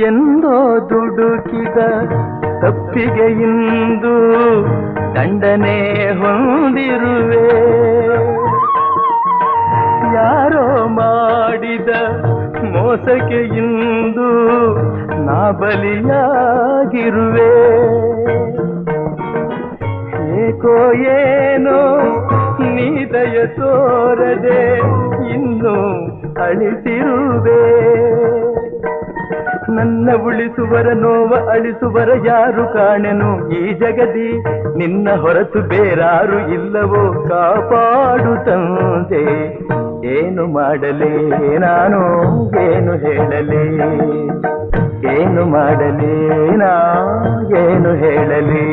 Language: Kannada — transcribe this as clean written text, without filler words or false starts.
ಎಂದೋ ದುಡುಕಿದ ತಪ್ಪಿಗೆ ಇಂದು ದಂಡನೆ ಹೊಂದಿರುವೆ. ಯಾರೋ ಮಾಡಿದ ಮೋಸಕ್ಕೆ ಇಂದು ನಾ ಬಲಿಯಾಗಿರುವೆ. ಏಕೋ ಏನೋ ನೀ ದಯ ತೋರದೆ ಇನ್ನು ಅಳಿಸಿರುವೆ. ನನ್ನ ಉಳಿಸುವರ ನೋವ ಅಳಿಸುವರ ಯಾರು ಕಾಣೆನು ಈ ಜಗದಿ. ನಿನ್ನ ಹೊರತು ಬೇರಾರು ಇಲ್ಲವೋ ಕಾಪಾಡು ತಂದೆ. ಏನು ಮಾಡಲೇ ನಾನು ಏನು ಹೇಳಲೇ, ಏನು ಮಾಡಲೇ ನಾ ಏನು ಹೇಳಲೇ.